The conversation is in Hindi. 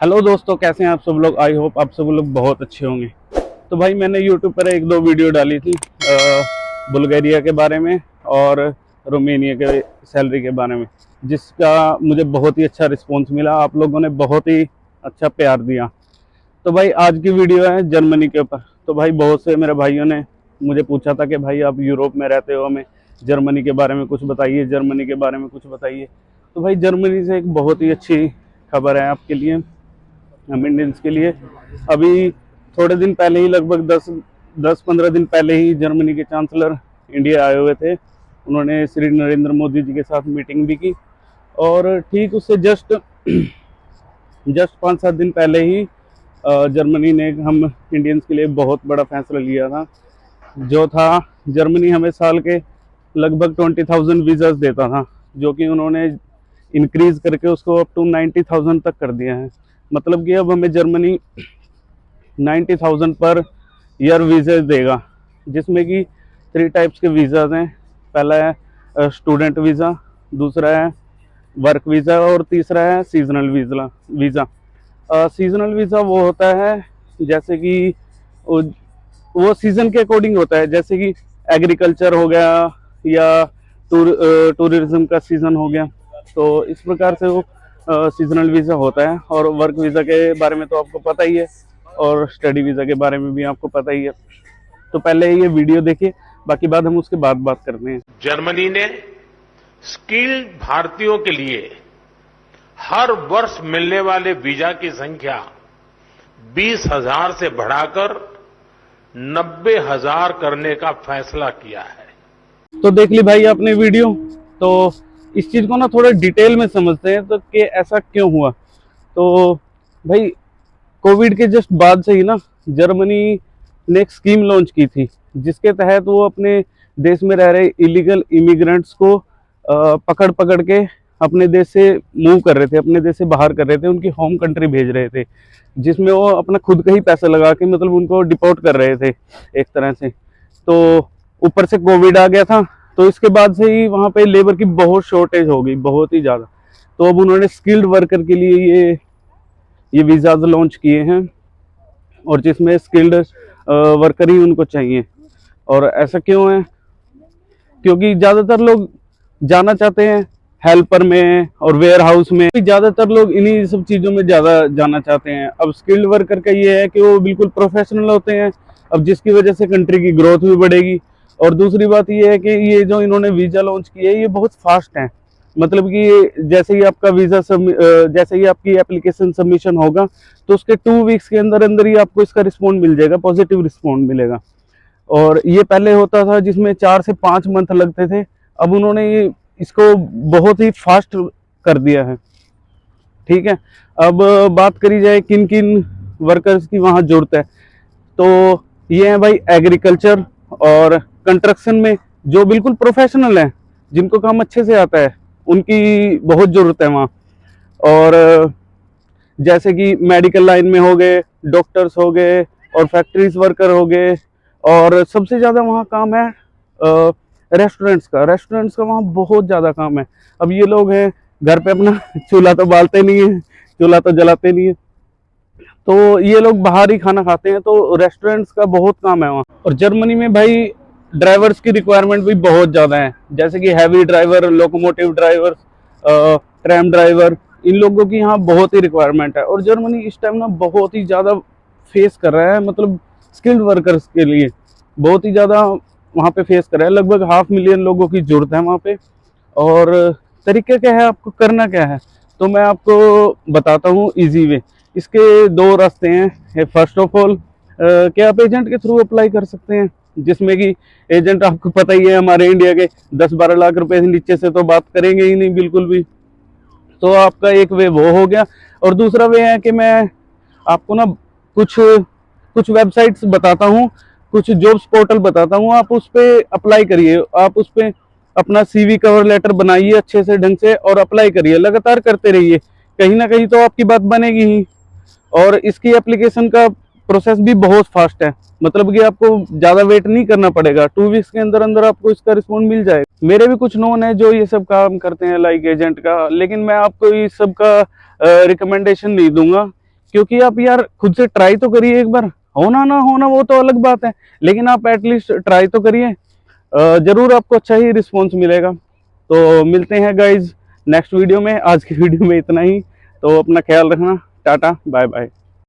हेलो दोस्तों, कैसे हैं आप सब लोग। आई होप आप सब लोग बहुत अच्छे होंगे। तो भाई मैंने यूट्यूब पर एक दो वीडियो डाली थी बुल्गारिया के बारे में और रोमेनिया के सैलरी के बारे में, जिसका मुझे बहुत ही अच्छा रिस्पांस मिला। आप लोगों ने बहुत ही अच्छा प्यार दिया। तो भाई आज की वीडियो है जर्मनी के ऊपर। तो भाई बहुत से मेरे भाइयों ने मुझे पूछा था कि भाई आप यूरोप में रहते हो, हमें जर्मनी के बारे में कुछ बताइए, जर्मनी के बारे में कुछ बताइए। तो भाई जर्मनी से एक बहुत ही अच्छी खबर है आपके लिए, हम इंडियंस के लिए। अभी थोड़े दिन पहले ही, लगभग 10-15 दिन पहले ही जर्मनी के चांसलर इंडिया आए हुए थे। उन्होंने श्री नरेंद्र मोदी जी के साथ मीटिंग भी की और ठीक उससे जस्ट 5-7 दिन पहले ही जर्मनी ने हम इंडियंस के लिए बहुत बड़ा फैसला लिया था। जो था, जर्मनी हमें साल के लगभग 20,000 वीज़ास देता था, जो कि उन्होंने इंक्रीज़ करके उसको अप टू 90,000 तक कर दिया है। मतलब कि अब हमें जर्मनी 90,000 पर ईयर वीज़ा देगा, जिसमें कि 3 टाइप्स के वीज़ाज हैं। पहला है स्टूडेंट वीज़ा, दूसरा है वर्क वीज़ा और तीसरा है सीजनल वीज़ा। सीजनल वीज़ा वो होता है जैसे कि वो सीज़न के अकॉर्डिंग होता है, जैसे कि एग्रीकल्चर हो गया या टूरिज्म का सीज़न हो गया। तो इस प्रकार से वो सीजनल वीज़ा होता है। और वर्क वीज़ा के बारे में तो आपको पता ही है, और स्टडी वीज़ा के बारे में भी आपको पता ही है। तो पहले ये वीडियो देखिए, बाकी बात हम उसके बाद बात करते हैं। जर्मनी ने स्किल्ड भारतीयों के लिए हर वर्ष मिलने वाले वीजा की संख्या 20,000 से बढ़ाकर 90,000 करने का फैसला किया है। तो देख ली भाई आपने वीडियो। तो इस चीज़ को ना थोड़ा डिटेल में समझते हैं तो कि ऐसा क्यों हुआ। तो भाई कोविड के जस्ट बाद से ही ना जर्मनी ने एक स्कीम लॉन्च की थी, जिसके तहत वो अपने देश में रह रहे इलीगल इमिग्रेंट्स को पकड़ पकड़ के अपने देश से मूव कर रहे थे, अपने देश से बाहर कर रहे थे, उनकी होम कंट्री भेज रहे थे, जिसमें वो अपना खुद का ही पैसा लगा के मतलब उनको डिपोर्ट कर रहे थे एक तरह से। तो ऊपर से कोविड आ गया था, तो इसके बाद से ही वहाँ पे लेबर की बहुत शॉर्टेज हो गई, बहुत ही ज़्यादा। तो अब उन्होंने स्किल्ड वर्कर के लिए ये वीज़ाज लॉन्च किए हैं, और जिसमें स्किल्ड वर्कर ही उनको चाहिए। और ऐसा क्यों है? क्योंकि ज़्यादातर लोग जाना चाहते हैं हेल्पर में और वेयर हाउस में, ज़्यादातर लोग इन्हीं सब चीज़ों में ज़्यादा जाना चाहते हैं। अब स्किल्ड वर्कर का ये है कि वो बिल्कुल प्रोफेशनल होते हैं, अब जिसकी वजह से कंट्री की ग्रोथ भी बढ़ेगी। और दूसरी बात ये है कि ये जो इन्होंने वीज़ा लॉन्च किया है ये बहुत फास्ट है। मतलब कि जैसे ही आपका जैसे ही आपकी एप्लीकेशन सबमिशन होगा, तो उसके 2 वीक्स के अंदर अंदर ही आपको इसका रिस्पॉन्ड मिल जाएगा, पॉजिटिव रिस्पॉन्ड मिलेगा। और ये पहले होता था जिसमें 4 से 5 मंथ लगते थे, अब उन्होंने ये इसको बहुत ही फास्ट कर दिया है। ठीक है, अब बात करी जाए किन किन वर्कर्स की वहाँ जरूरत है। तो ये है भाई एग्रीकल्चर और कंस्ट्रक्शन में जो बिल्कुल प्रोफेशनल हैं, जिनको काम अच्छे से आता है, उनकी बहुत ज़रूरत है वहाँ। और जैसे कि मेडिकल लाइन में हो गए, डॉक्टर्स हो गए और फैक्ट्रीज वर्कर हो गए। और सबसे ज़्यादा वहाँ काम है रेस्टोरेंट्स का वहाँ बहुत ज़्यादा काम है। अब ये लोग हैं घर पे अपना चूल्हा तो बालते नहीं है, चूल्हा तो जलाते नहीं है, तो ये लोग बाहर ही खाना खाते हैं। तो रेस्टोरेंट्स का बहुत काम है वहाँ। और जर्मनी में भाई ड्राइवर्स की रिक्वायरमेंट भी बहुत ज़्यादा है, जैसे कि heavy driver, locomotive driver, tram driver, इन लोगों की यहाँ बहुत ही रिक्वायरमेंट है। और जर्मनी इस टाइम ना बहुत ही ज़्यादा फेस कर रहा है, मतलब स्किल्ड वर्कर्स के लिए बहुत ही ज़्यादा वहाँ पे फेस कर रहा है। लगभग 500,000 लोगों की ज़रूरत है वहाँ पे। और तरीका क्या है, आपको करना क्या है, तो मैं आपको बताता हूँ इजी वे। इसके 2 रास्ते हैं। फर्स्ट ऑफ ऑल क्या आप एजेंट के थ्रू अप्लाई कर सकते हैं, जिसमें कि एजेंट आपको पता ही है हमारे इंडिया के 10-12 लाख रुपए से नीचे से तो बात करेंगे ही नहीं बिल्कुल भी। तो आपका एक वे वो हो गया। और दूसरा वे है कि मैं आपको ना कुछ कुछ वेबसाइट्स बताता हूँ, कुछ जॉब्स पोर्टल बताता हूँ, आप उस पर अप्लाई करिए। आप उस पर अपना CV कवर लेटर बनाइए अच्छे से ढंग से और अप्लाई करिए, लगातार करते रहिए, कहीं ना कहीं तो आपकी बात बनेगी ही। और इसकी एप्लीकेशन का प्रोसेस भी बहुत फास्ट है, मतलब कि आपको ज़्यादा वेट नहीं करना पड़ेगा, 2 वीक्स के अंदर अंदर आपको इसका रिस्पॉन्ड मिल जाएगा। मेरे भी कुछ नोन है जो ये सब काम करते हैं लाइक एजेंट का, लेकिन मैं आपको इस सब का रिकमेंडेशन नहीं दूंगा, क्योंकि आप यार खुद से ट्राई तो करिए एक बार, होना ना होना वो तो अलग बात है, लेकिन आप एटलीस्ट ट्राई तो करिए। जरूर आपको अच्छा ही रिस्पॉन्स मिलेगा। तो मिलते हैं गाइज नेक्स्ट वीडियो में। आज की वीडियो में इतना ही, तो अपना ख्याल रखना। Tata bye bye.